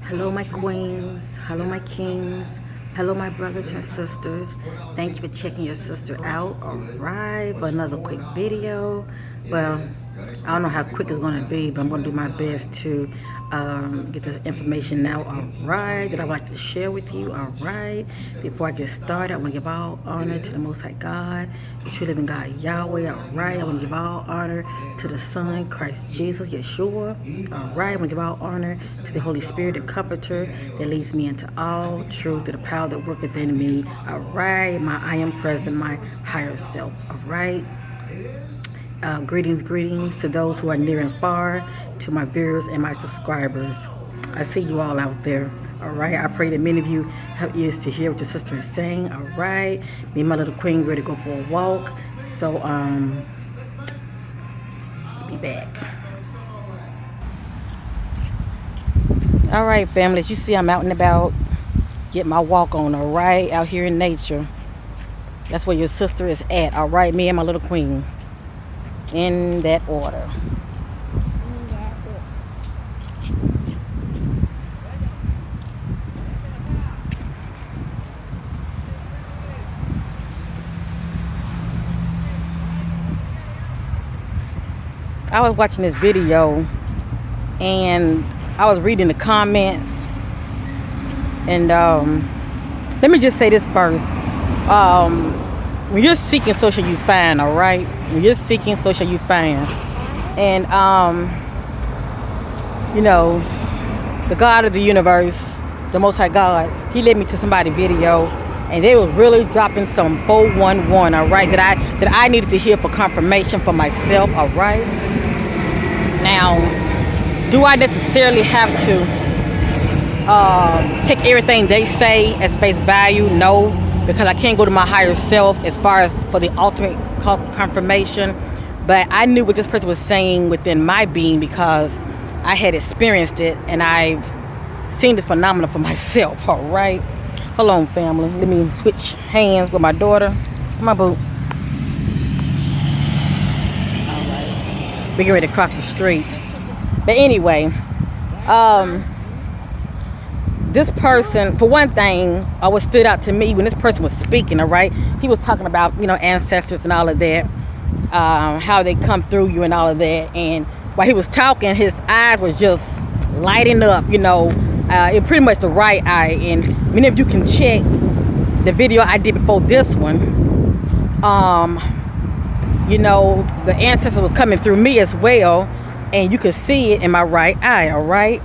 Hello, my queens. Hello, my kings. Hello, my brothers and sisters. Thank you for checking your sister out. All right, for another quick video. Well, I don't know how quick it's going to be, but I'm going to do my best to get this information out. All right, that I'd like to share with you. All right, before I get started, I want to give all honor to the Most High God, the true living God, Yahweh. All right, I want to give all honor to the Son, Christ Jesus, Yeshua. All right, I want to give all honor to the Holy Spirit, the Comforter, that leads me into all truth, to the power that worketh in me. All right, my I am present, my higher self. All right. Greetings to those who are near and far, to my viewers and my subscribers. I see you all out there. All right. I pray that many of you have ears to hear what your sister is saying. All right. Me and my little queen ready to go for a walk. So, be back. All right, family. As you see, I'm out and about, get my walk on. All right, out here in nature. That's where your sister is at. All right, me and my little queen. In that order. I was watching this video and I was reading the comments, and let me just say this first. When you're seeking, so shall you find. All right, when you're seeking, so shall you find. And you know, the God of the universe, the Most High God, He led me to somebody's video, and they were really dropping some 411. All right, that I needed to hear for confirmation for myself. All right. Now, do I necessarily have to take everything they say as face value? No. Because I can't go to my higher self as far as for the ultimate confirmation. But I knew what this person was saying within my being, because I had experienced it and I've seen this phenomenon for myself. All right. Hold on, family. Let me switch hands with my daughter. Come on, boo. All right. We're getting ready to cross the street. But anyway, this person, for one thing, what stood out to me when this person was speaking, all right, he was talking about, you know, ancestors and all of that, how they come through you and all of that. And while he was talking, his eyes was just lighting up, you know, it pretty much the right eye. And many of you can check the video I did before this one. You know, the ancestors were coming through me as well, and you could see it in my right eye. All right.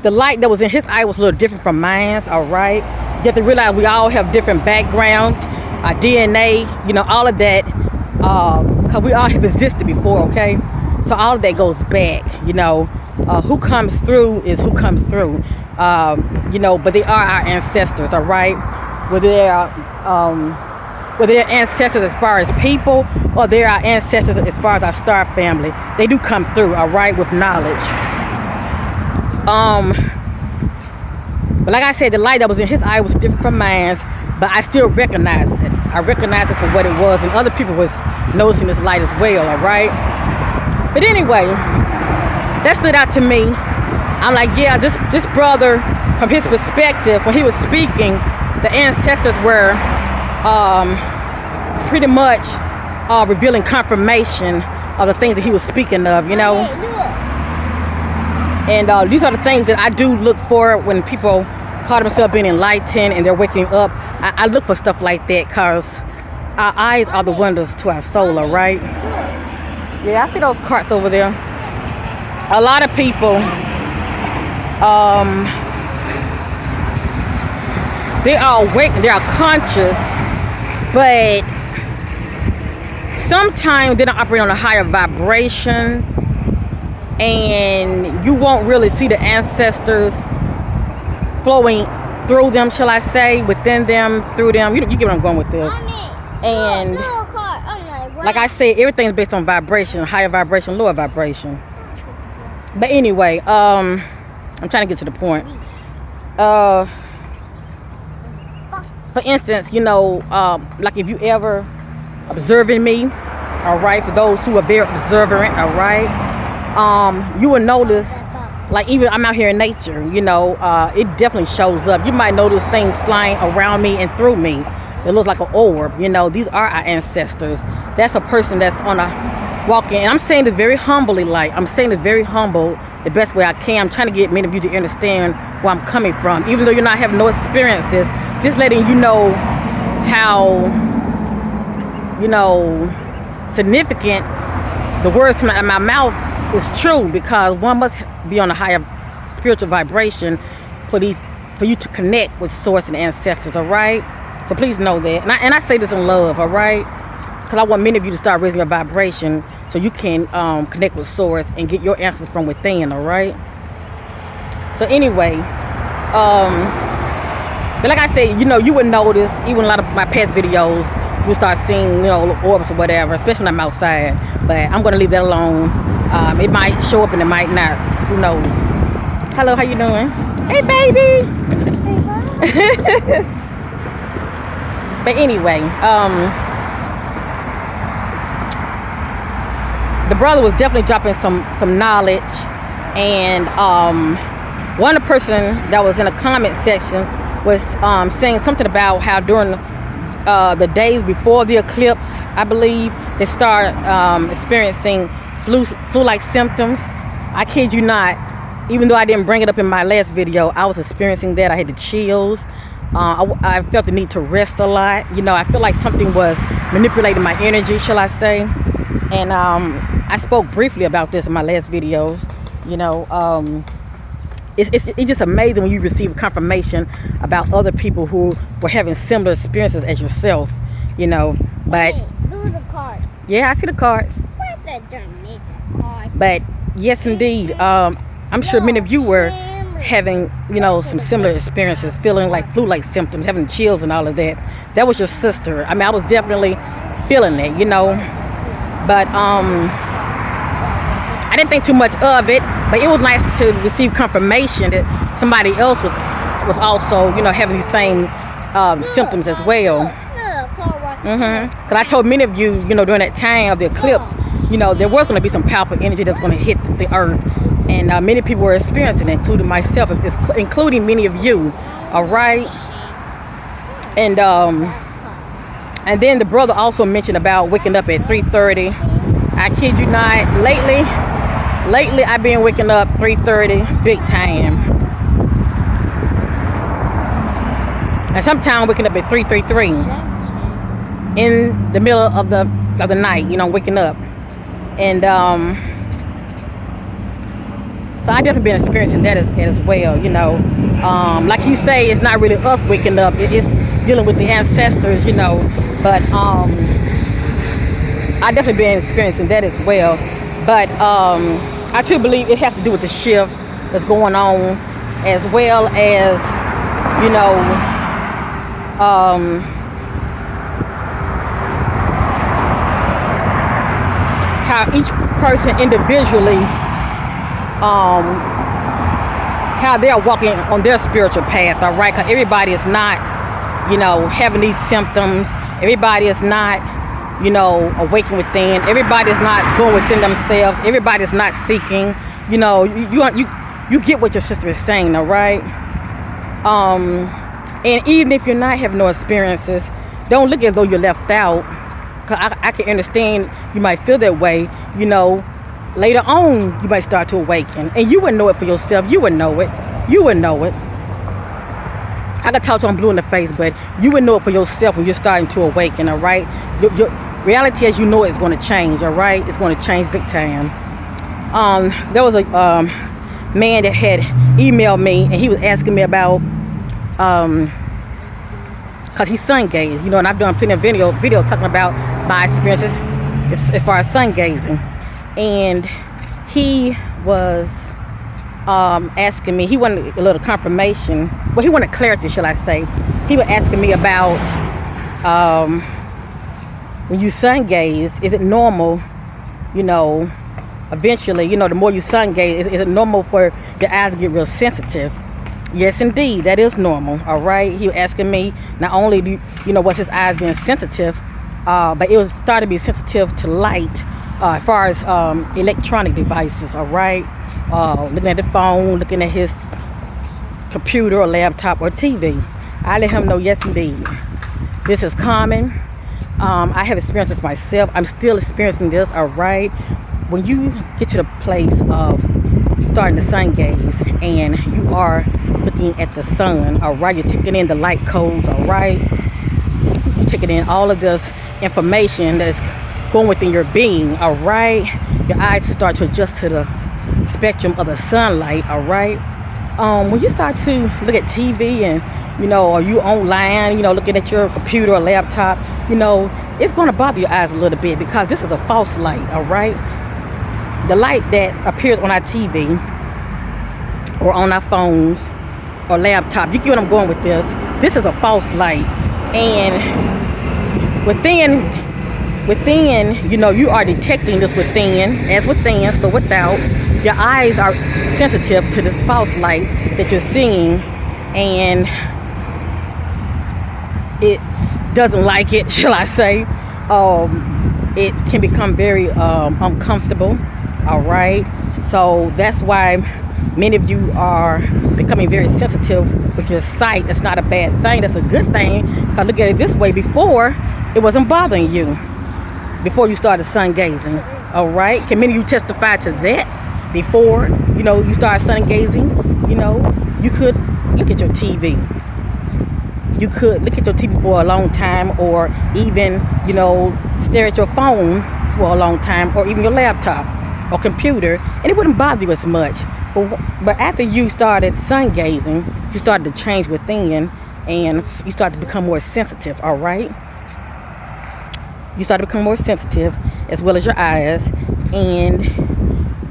The light that was in his eye was a little different from mine. All right. You have to realize we all have different backgrounds, DNA, you know, all of that, because we all have existed before. Okay, so all of that goes back. You know, who comes through is who comes through. You know, but they are our ancestors. All right, whether they're ancestors as far as people, or they're our ancestors as far as our star family, they do come through. All right, with knowledge. But like I said, the light that was in his eye was different from mine, but I still recognized it. I recognized it for what it was, and other people was noticing this light as well. All right. But anyway, that stood out to me. I'm like, yeah, this brother, from his perspective, when he was speaking, the ancestors were pretty much revealing confirmation of the things that he was speaking of, you know. And these are the things that I do look for when people call themselves being enlightened and they're waking up. I look for stuff like that, because our eyes are the windows to our soul. All right. Yeah, I see those carts over there. A lot of people, they are awake, they are conscious, but sometimes they don't operate on a higher vibration, and you won't really see the ancestors flowing through them, shall I say, within them, through them. You get where I'm going with this. And like I said, everything's based on vibration, higher vibration, lower vibration. But anyway, I'm trying to get to the point. For instance, you know, like if you ever observing me, all right, for those who are very observant, all right, you will notice like even I'm out here in nature, you know, it definitely shows up. You might notice things flying around me and through me. It looks like an orb, you know. These are our ancestors. That's a person that's on a walking, and I'm saying this very humbly, like I'm saying this very humble, the best way I can. I'm trying to get many of you to understand where I'm coming from, even though you're not having no experiences. Just letting you know how, you know, significant the words coming out of my mouth is true, because one must be on a higher spiritual vibration for you to connect with source and ancestors. All right, so please know that, and I say this in love. All right, because I want many of you to start raising your vibration so you can connect with source and get your answers from within. All right, so anyway, but like I said, you know, you would notice even a lot of my past videos, you start seeing, you know, orbs or whatever, especially when I'm outside. But I'm gonna leave that alone. It might show up and it might not. Who knows? Hello, how you doing? Hey, baby. Say hi. But anyway, the brother was definitely dropping some knowledge, and one person that was in the comment section was saying something about how during the days before the eclipse, I believe, they start experiencing flu-like symptoms. I kid you not, even though I didn't bring it up in my last video, I was experiencing that. I had the chills. I felt the need to rest a lot. You know, I feel like something was manipulating my energy, shall I say. And I spoke briefly about this in my last videos. You know, it's just amazing when you receive confirmation about other people who were having similar experiences as yourself, you know. But hey, do the card. Yeah, I see the cards. What the darn make the card? But yes, indeed, I'm sure many of you were having, you know, some similar experiences, feeling like flu-like symptoms, having chills and all of that. That was your sister. I mean, I was definitely feeling it, you know. But I didn't think too much of it, but it was nice to receive confirmation that somebody else was also, you know, having these same symptoms as well. Because I told many of you, you know, during that time of the eclipse, you know, there was going to be some powerful energy that's going to hit the earth, and many people were experiencing it, including myself, including many of you. All right, and then the brother also mentioned about waking up at 3:30. I kid you not, lately I've been waking up 3:30 big time, and sometimes waking up at 3:33 in the middle of the night, you know, waking up. And so I definitely been experiencing that as well, you know. Like you say, it's not really us waking up, it's dealing with the ancestors, you know. But I definitely been experiencing that as well. But I truly believe it has to do with the shift that's going on, as well as, you know, how each person individually, how they're walking on their spiritual path. All right, because everybody is not, you know, having these symptoms. Everybody is not, you know, awakening within. Everybody is not going within themselves. Everybody is not seeking. You know, you get what your sister is saying. All right. And even if you're not having no experiences, don't look as though you're left out. Cause I can understand you might feel that way. You know, later on you might start to awaken, and you would know it for yourself. You would know it. You would know it. I could talk to them blue in the face, but you would know it for yourself when you're starting to awaken. All right, your reality as you know it is going to change. All right, it's going to change big time. There was a man that had emailed me, and he was asking me about because he's sun gazed, you know, and I've done plenty of videos talking about my experiences as far as sun gazing. And he was asking me, he wanted a little confirmation, well, he wanted clarity, shall I say. He was asking me about when you sun gaze, is it normal, you know, eventually, you know, the more you sun gaze, is it normal for your eyes to get real sensitive? Yes, indeed, that is normal. All right, he was asking me, not only you know, was his eyes being sensitive, but it was starting to be sensitive to light, as far as electronic devices, all right? Looking at the phone, looking at his computer or laptop or TV. I let him know, yes indeed, this is common. I have experienced this myself. I'm still experiencing this, all right? When you get to the place of starting to sun gaze and you are looking at the sun, all right? You're taking in the light codes, all right? You're taking in all of this information that's going within your being, all right? Your eyes start to adjust to the spectrum of the sunlight, all right? When you start to look at TV and, you know, or you online, you know, looking at your computer or laptop, you know, it's going to bother your eyes a little bit because this is a false light, all right? The light that appears on our TV or on our phones or laptop, you get what I'm going with this. This is a false light. And within, you know, you are detecting this within, as within, so without. Your eyes are sensitive to this false light that you're seeing, and it doesn't like it, shall I say. It can become very uncomfortable, all right? So that's why many of you are becoming very sensitive with your sight. It's not a bad thing, that's a good thing, because look at it this way: before, it wasn't bothering you before you started sun gazing, all right? Can many of you testify to that? Before, you know, you started sun gazing, you know, you could look at your TV. You could look at your TV for a long time, or even, you know, stare at your phone for a long time, or even your laptop or computer, and it wouldn't bother you as much. But after you started sun gazing, you started to change within, and you started to become more sensitive, all right? You started to become more sensitive, as well as your eyes, and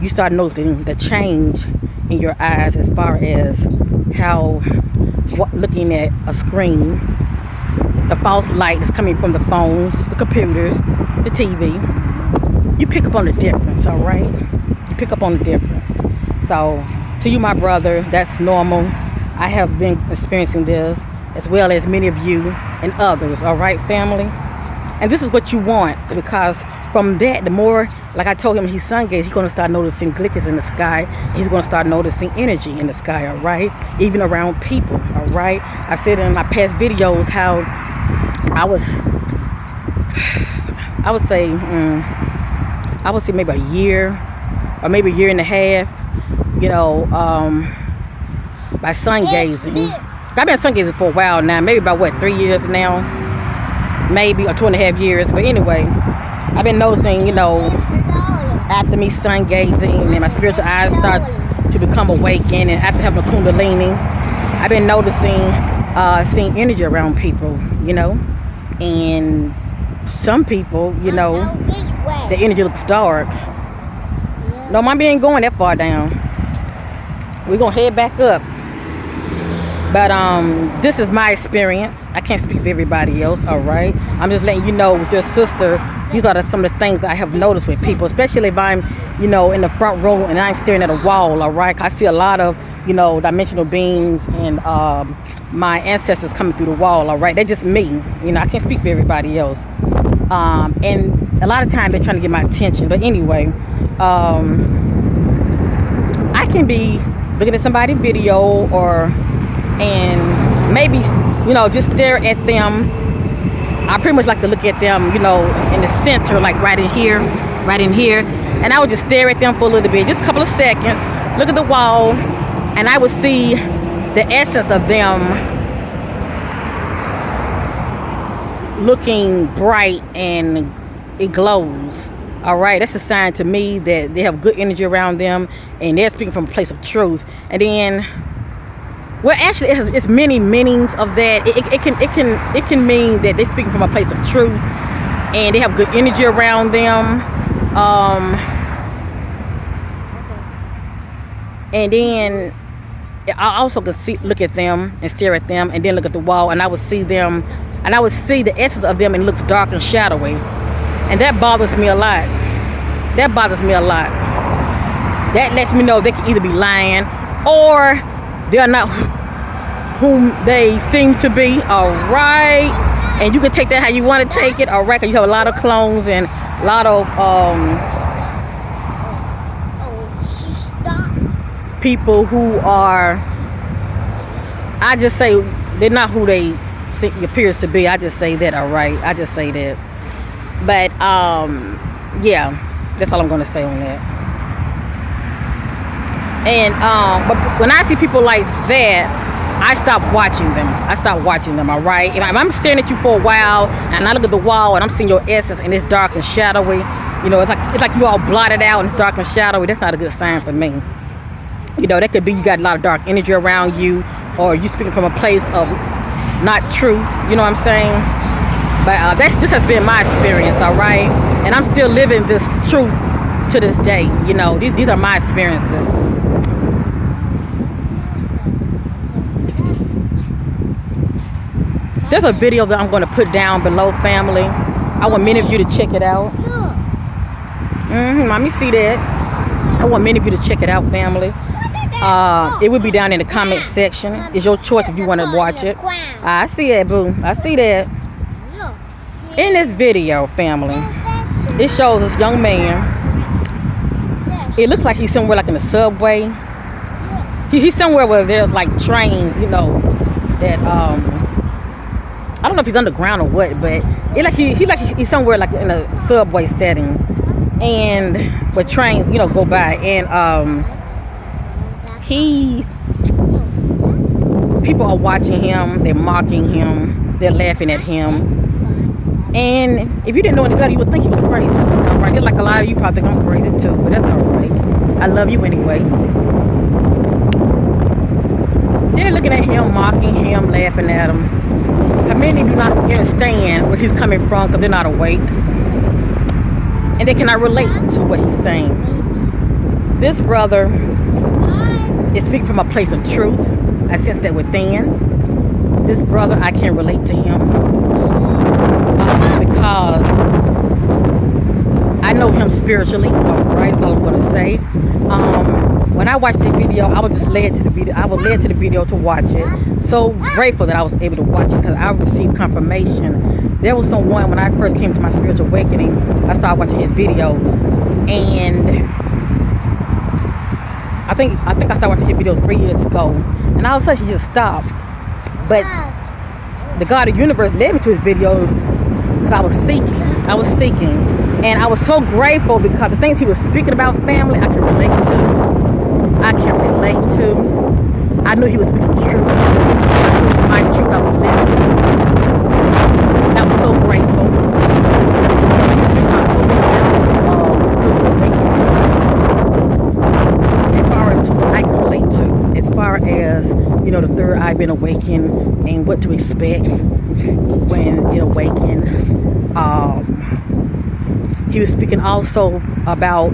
you start noticing the change in your eyes as far as how looking at a screen, the false light is coming from the phones, the computers, the TV. You pick up on the difference, all right? You pick up on the difference. So to you, my brother, that's normal. I have been experiencing this, as well as many of you and others, all right, family? And this is what you want, because from that, the more, like I told him, he's sun gazing, he's going to start noticing glitches in the sky. He's going to start noticing energy in the sky, all right? Even around people, all right? I've said in my past videos how I would say maybe a year or maybe a year and a half, you know, by sun gazing. I've been sun gazing for a while now, maybe about what, 3 years now, maybe, or 2.5 years. But anyway, I've been noticing, you know, after me sun gazing and my spiritual eyes start to become awakened, and after having a kundalini, I've been noticing seeing energy around people, you know, and some people, you know, the energy looks dark. No, my ain't going that far down. We're gonna head back up. But this is my experience. I can't speak for everybody else, all right? I'm just letting you know, with your sister, these are some of the things I have noticed with people, especially if I'm, you know, in the front row and I'm staring at a wall, all right? I see a lot of, you know, dimensional beings and my ancestors coming through the wall, all right? They're just me. You know, I can't speak for everybody else. And a lot of times they're trying to get my attention. But anyway, I can be looking at somebody's video and maybe, you know, just stare at them. I pretty much like to look at them, you know, in the center, like right in here. And I would just stare at them for a little bit, just a couple of seconds, look at the wall, and I would see the essence of them looking bright and it glows. All right, that's a sign to me that they have good energy around them and they're speaking from a place of truth. And then, well, actually, it's many meanings of that. It can mean that they're speaking from a place of truth and they have good energy around them. And then I also could look at them and stare at them and then look at the wall, and I would see them, and I would see the essence of them, and it looks dark and shadowy, and that bothers me a lot. That lets me know they can either be lying or they're not whom they seem to be. All right, and you can take that how you want to take it. All right, because you have a lot of clones and a lot of people who are, I just say they're not who they appears to be. I just say that, all right. I just say that. But yeah, that's all I'm gonna say on that. And but when I see people like that, I stop watching them. All right. If I'm staring at you for a while and I look at the wall and I'm seeing your essence and it's dark and shadowy, you know, it's like you all blotted out and it's dark and shadowy. That's not a good sign for me. You know, that could be you got a lot of dark energy around you, or you speaking from a place of not truth. You know what I'm saying? But this has been my experience, all right? And I'm still living this truth to this day. You know, these are my experiences. There's a video that I'm going to put down below, family. I want many of you to check it out. Mommy, see that? I want many of you to check it out, family. It will be down in the comment section. It's your choice if you want to watch it. I see that, boo. I see that. In this video, family, it shows this young man. It looks like he's somewhere like in the subway. He's somewhere where there's like trains, you know, that I don't know if he's underground or what, but he's somewhere like in a subway setting, and where trains, you know, go by, and people are watching him, they're mocking him, they're laughing at him. And if you didn't know any better, you would think he was crazy. Right? Just like a lot of you probably think I'm crazy too, but that's alright. I love you anyway. They're looking at him, mocking him, laughing at him. How many do not understand where he's coming from because they're not awake? And they cannot relate to what he's saying. This brother is speaking from a place of truth. I sense that within. This brother, I can relate to him because I know him spiritually. Right, that's all I'm going to say. When I watched the video, I was just led to the video. I was led to the video to watch it. So grateful that I was able to watch it because I received confirmation. There was someone when I first came to my spiritual awakening. I started watching his videos, and I think I started watching his videos 3 years ago, and all of a sudden he just stopped. But the God of the universe led me to his videos because I was seeking, and I was so grateful because the things he was speaking about, family, I can relate to. I knew he was speaking truth. My truth I was living. I was so grateful. As far as what I can relate to, as far as, you know, the third eye being awakened and what to expect when it awakened. He was speaking also about,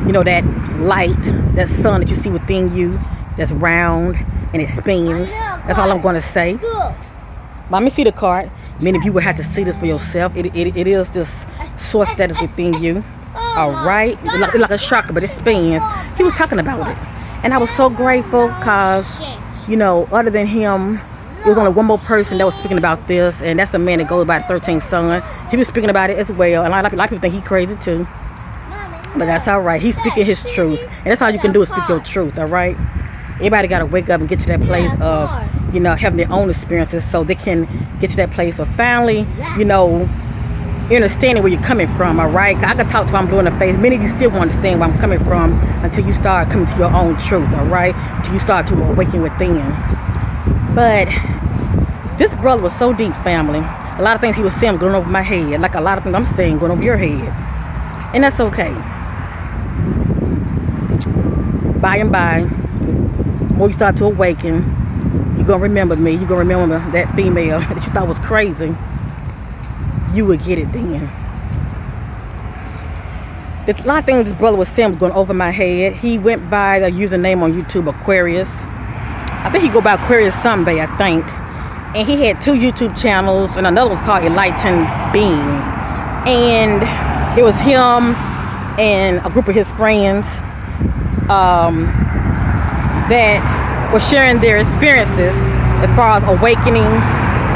you know, that light, that sun that you see within you, that's round and it spins. That's all I'm going to say. Mommy, see the card. Many of you will have to see this for yourself. It is this source that is within you. All right, it's like a chakra, but it spins. He was talking about it, and I was so grateful because, you know, other than him, there was only one more person that was speaking about this, and that's a man that goes by the 13th Son. He was speaking about it as well, and a lot of people think he's crazy too. But that's all right. He's speaking his truth, and that's all you can do is speak your truth. All right. Everybody got to wake up and get to that place of, you know, having their own experiences so they can get to that place of finally, you know, understanding where you're coming from. All right. I can talk to I'm blue in the face. Many of you still won't understand where I'm coming from until you start coming to your own truth. All right. Until you start to awaken within. But this brother was so deep, family. A lot of things he was saying was going over my head, like a lot of things I'm saying going over your head, and that's okay. By and by, when you start to awaken, you're gonna remember me. You're gonna remember that female that you thought was crazy. You will get it then. A lot of things this brother was saying was going over my head. He went by the username on YouTube, Aquarius. I think he go by Aquarius Sunday, I think. And he had 2 YouTube channels, and another was called Enlightened Beings. And it was him and a group of his friends that were sharing their experiences as far as awakening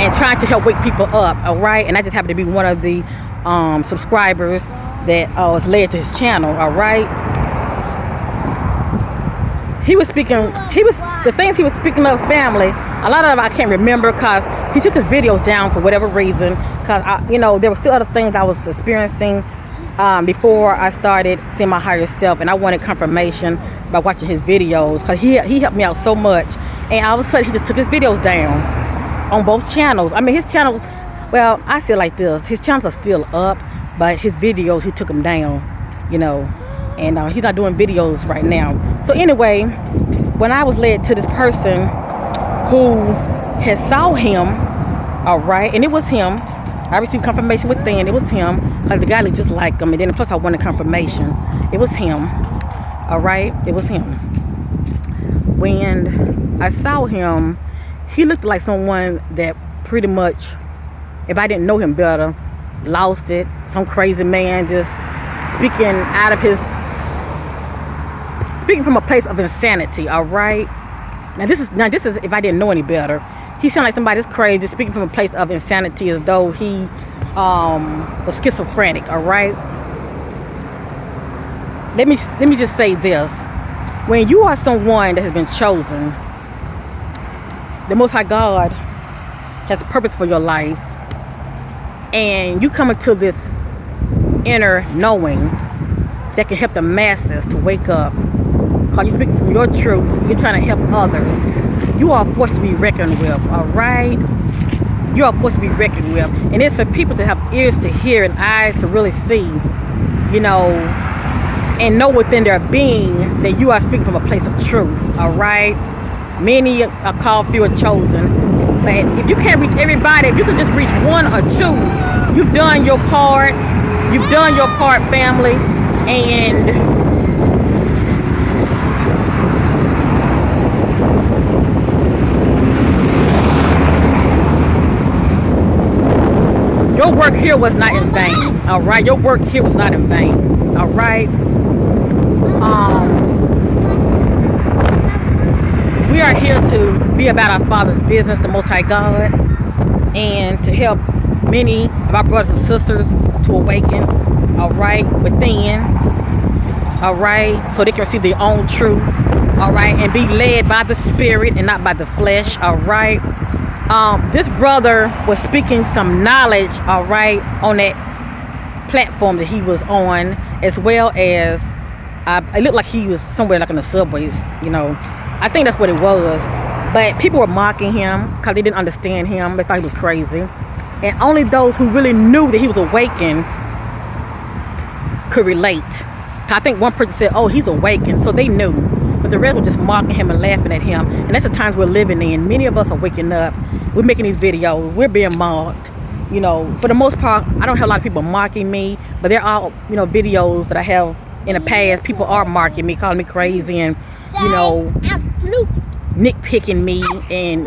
and trying to help wake people up. All right, and I just happened to be one of the subscribers that was led to his channel. All right, he was speaking, the things he was speaking of family, a lot of them I can't remember because he took his videos down for whatever reason, because you know, there were still other things I was experiencing before I started seeing my higher self, and I wanted confirmation by watching his videos, because he helped me out so much. And all of a sudden he just took his videos down on both channels. I mean, his channel, well, I say it like this, his channels are still up, but his videos, he took them down, you know, and he's not doing videos right now. So anyway, when I was led to this person who had saw him, all right, and it was him, I received confirmation within, it was him, because the guy looked just like him, and then plus I wanted confirmation, it was him, all right, it was him. When I saw him, he looked like someone that pretty much, if I didn't know him better, lost it, some crazy man just speaking out of his, speaking from a place of insanity, all right? Now this is if I didn't know any better. He sounded like somebody that's crazy, speaking from a place of insanity, as though he was schizophrenic, all right? Let me just say this. When you are someone that has been chosen, the Most High God has a purpose for your life, and you come into this inner knowing that can help the masses to wake up, because you speak from your truth, you're trying to help others. You are a force to be reckoned with, all right? You are a force to be reckoned with, and it's for people to have ears to hear and eyes to really see, you know, and know within their being that you are speaking from a place of truth, all right? Many are called, few are chosen. But if you can't reach everybody, if you can just reach one or two, you've done your part. You've done your part, family. And your work here was not in vain, all right? Your work here was not in vain, all right? We are here to be about our Father's business, the Most High God, and to help many of our brothers and sisters to awaken, all right, within, all right, so they can receive their own truth, all right, and be led by the Spirit and not by the flesh, all right. This brother was speaking some knowledge, all right, on that platform that he was on, as well as it looked like he was somewhere like in the subways, you know. I think that's what it was. But people were mocking him because they didn't understand him. They thought he was crazy. And only those who really knew that he was awakened could relate. I think one person said, oh, he's awakened. So they knew. But the rest were just mocking him and laughing at him. And that's the times we're living in. Many of us are waking up. We're making these videos. We're being mocked. You know, for the most part, I don't have a lot of people mocking me. But there are, you know, videos that I have in the past. People are mocking me, calling me crazy, and, you know, nitpicking me. And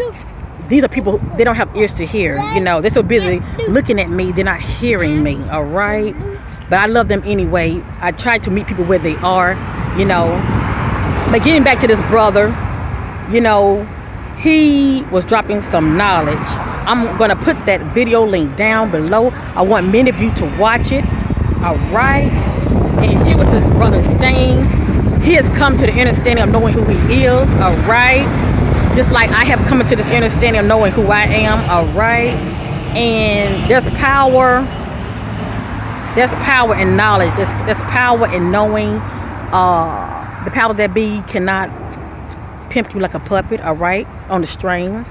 these are people, they don't have ears to hear. You know, they're so busy looking at me, they're not hearing me, all right? But I love them anyway. I try to meet people where they are, you know. But getting back to this brother, you know, he was dropping some knowledge. I'm gonna put that video link down below. I want many of you to watch it, all right? And hear what this brother is saying. He has come to the understanding of knowing who he is, all right? Just like I have come to this understanding of knowing who I am, all right? And there's power in knowledge. There's power in knowing. The power that be cannot pimp you like a puppet, all right, on the string.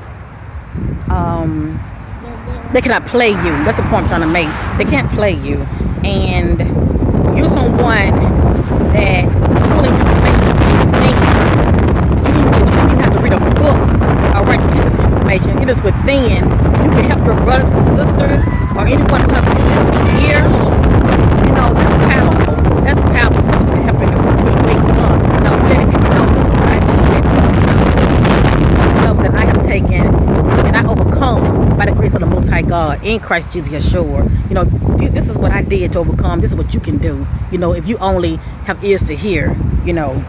They cannot play you. That's the point I'm trying to make. They can't play you. And you're someone that pulling information you have to read a book, all right, to get this information. It is within. You can help your brothers and sisters or anyone who has listening here. You know, that's powerful. That's powerful. This is helping you wake up. You know, letting people know that I have taken and I overcome by the grace of the Most High God in Christ Jesus Yeshua. You know, this is what I did to overcome. This is what you can do. You know, if you only have ears to hear, you know.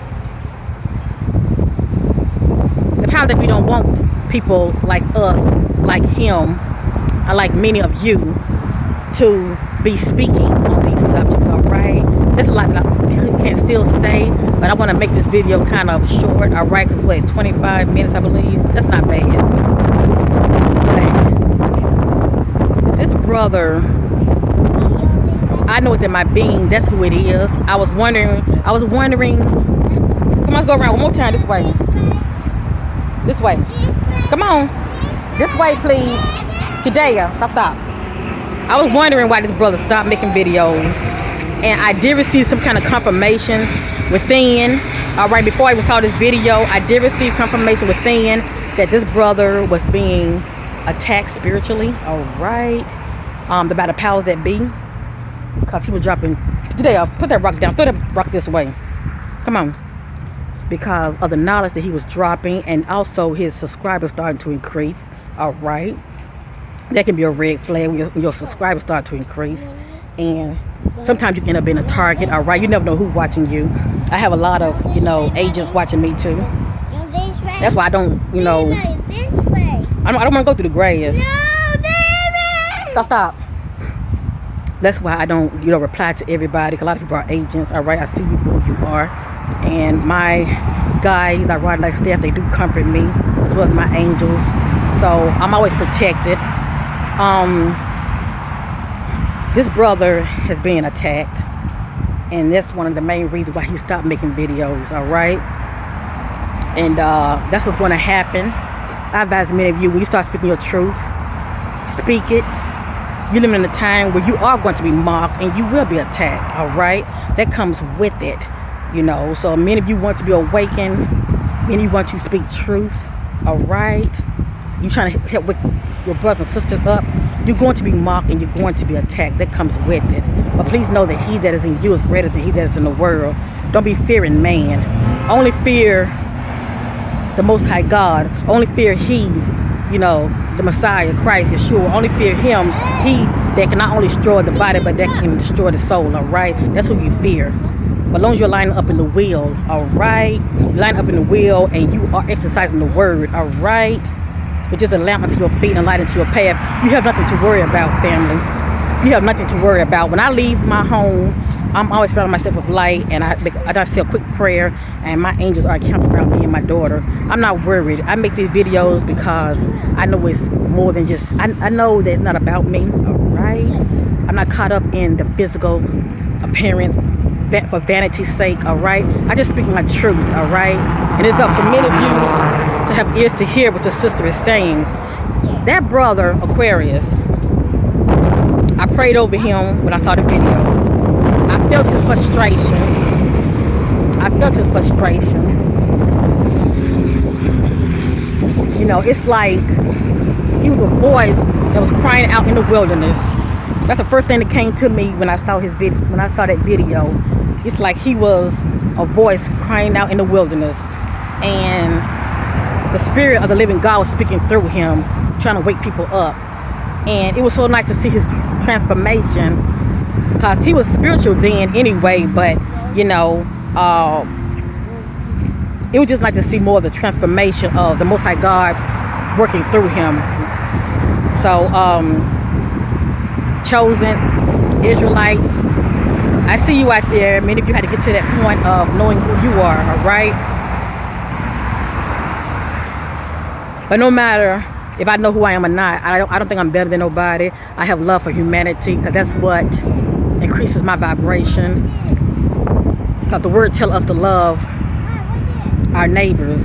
The power that we don't want people like us, like him, or like many of you, to be speaking on these subjects, all right? There's a lot that can still say, but I want to make this video kind of short, all right? Because what, it's 25 minutes, I believe. That's not bad. But this brother, I know it's in my being. That's who it is. I was wondering. Come on, let's go around one more time. This way. This way. Come on. This way, please. Today, stop. I was wondering why this brother stopped making videos. And I did receive some kind of confirmation within. All right, before I even saw this video, I did receive confirmation within that this brother was being attacked spiritually. All right. By the powers that be. Because he was dropping. Today, put that rock down. Throw that rock this way. Come on. Because of the knowledge that he was dropping, and also his subscribers starting to increase. All right. That can be a red flag when your subscribers start to increase. And sometimes you end up being a target. All right. You never know who's watching you. I have a lot of, agents watching me too. That's why I don't, I don't want to go through the grass. Stop. That's why I don't, reply to everybody. A lot of people are agents. All right. I see you for who you are. And my guys, I ride like staff, they do comfort me, as well as my angels. So I'm always protected. This brother has been attacked, and that's one of the main reasons why he stopped making videos. All right, and that's what's going to happen. I advise many of you, when you start speaking your truth, speak it. You live in a time where you are going to be mocked and you will be attacked. All right, that comes with it. So many of you want to be awakened. Many of you want to speak truth. All right. You trying to help with your brothers and sisters up. You're going to be mocked and you're going to be attacked. That comes with it. But please know that he that is in you is greater than he that is in the world. Don't be fearing man. Only fear the Most High God. Only fear he, the Messiah, Christ, Yeshua. Only fear him. He that can not only destroy the body, but that can destroy the soul. All right. That's who you fear. But as long as you're lining up in the will, all right? You line up in the will and you are exercising the word, all right? Which is a lamp unto your feet and a light unto your path. You have nothing to worry about, family. You have nothing to worry about. When I leave my home, I'm always surrounding myself with light, and I say a quick prayer, and my angels are camped around me and my daughter. I'm not worried. I make these videos because I know it's more than just, I know that it's not about me, all right? I'm not caught up in the physical appearance for vanity's sake, all right? I just speak my truth, all right? And it's up for many of you to have ears to hear what the sister is saying. That brother, Aquarius, I prayed over him when I saw the video. I felt his frustration. It's like he was a voice that was crying out in the wilderness. That's the first thing that came to me when I saw his video. When I saw that video, it's like he was a voice crying out in the wilderness, and the spirit of the living God was speaking through him, trying to wake people up. And it was so nice to see his transformation, because he was spiritual then anyway. But it was just like to see more of the transformation of the Most High God working through him. So chosen Israelites, I see you out there. Many of you had to get to that point of knowing who you are, all right? But no matter if I know who I am or not, I don't think I'm better than nobody. I have love for humanity, because that's what increases my vibration. Because the word tells us to love our neighbors.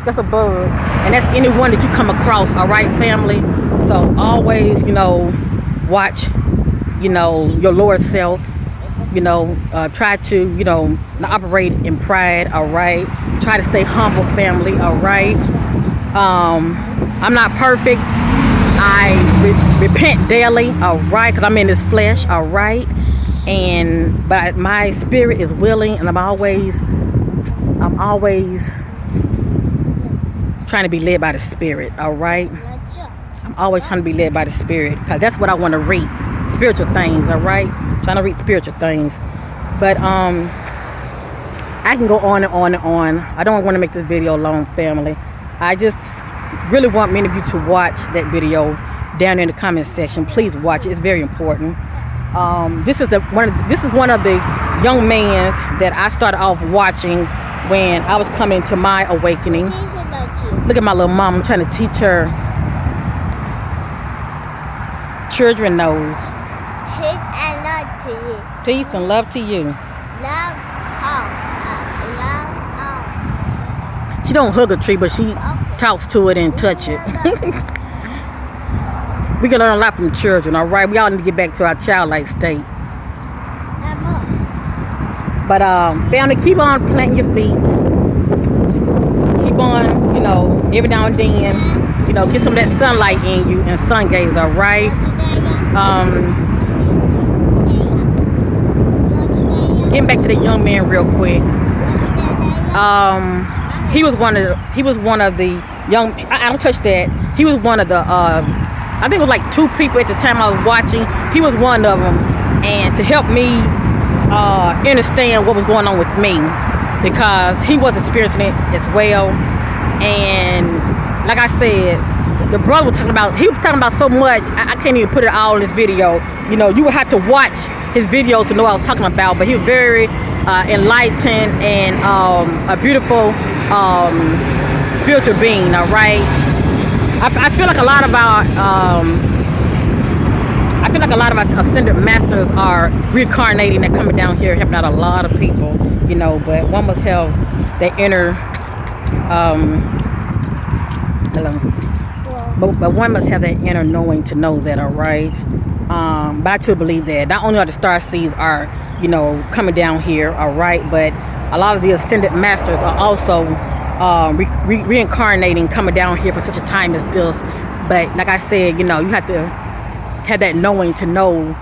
That's a bug, and that's anyone that you come across, all right, family? So always, watch, your lower self, try to, not operate in pride, all right? Try to stay humble, family, all right? I'm not perfect. I repent daily, all right? Because I'm in this flesh, all right? But my spirit is willing, and I'm always trying to be led by the Spirit, all right? I'm always trying to be led by the Spirit, because that's what I want to read, spiritual things, all right? Trying to read spiritual things. But I can go on and on and on. I don't want to make this video long, family. I just really want many of you to watch that video down in the comment section. Please watch it. It's very important. This is one of the young men that I started off watching when I was coming to my awakening. Look at my little mom. I'm trying to teach her. Children knows. Peace and love to you. Peace and love to you. Love all. Love all. She don't hug a tree, but she talks to it and touch it. We can learn a lot from children, all right? We all need to get back to our childlike state. But family, keep on planting your feet. Keep on, every now and then, get some of that sunlight in you and sun gaze, all right? Getting back to the young man real quick. He was one of the young. I don't touch that. He was one of the. I think it was like 2 people at the time I was watching. He was one of them, and to help me understand what was going on with me, because he was experiencing it as well. And like I said, the brother was talking about. He was talking about so much. I can't even put it all in this video. You would have to watch his videos to know what I was talking about. But he was very enlightened and a beautiful spiritual being. All right. I feel like a lot of our ascended masters are reincarnating and coming down here helping out a lot of people, but one must have that inner but one must have that inner knowing to know that, all right? But I truly believe that not only are the star seeds are coming down here, all right, but a lot of the ascended masters are also reincarnating, coming down here for such a time as this. But like I said, you have to have that knowing to know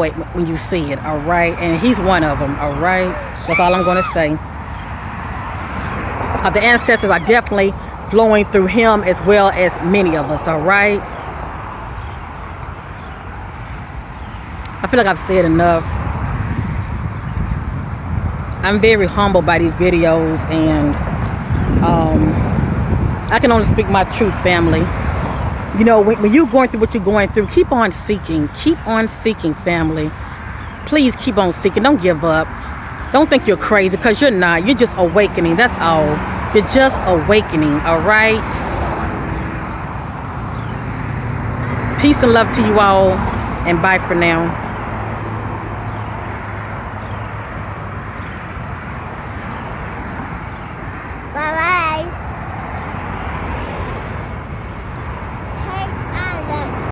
it when you see it, all right? And he's one of them, all right? That's all I'm going to say. The ancestors are definitely flowing through him as well as many of us, all right? I feel like I've said enough. I'm very humbled by these videos, and I can only speak my truth, family. When you're going through what you're going through, keep on seeking, family. Please keep on seeking. Don't give up. Don't think you're crazy, because you're not. You're just awakening. That's all. You're just awakening, all right? Peace and love to you all, and bye for now.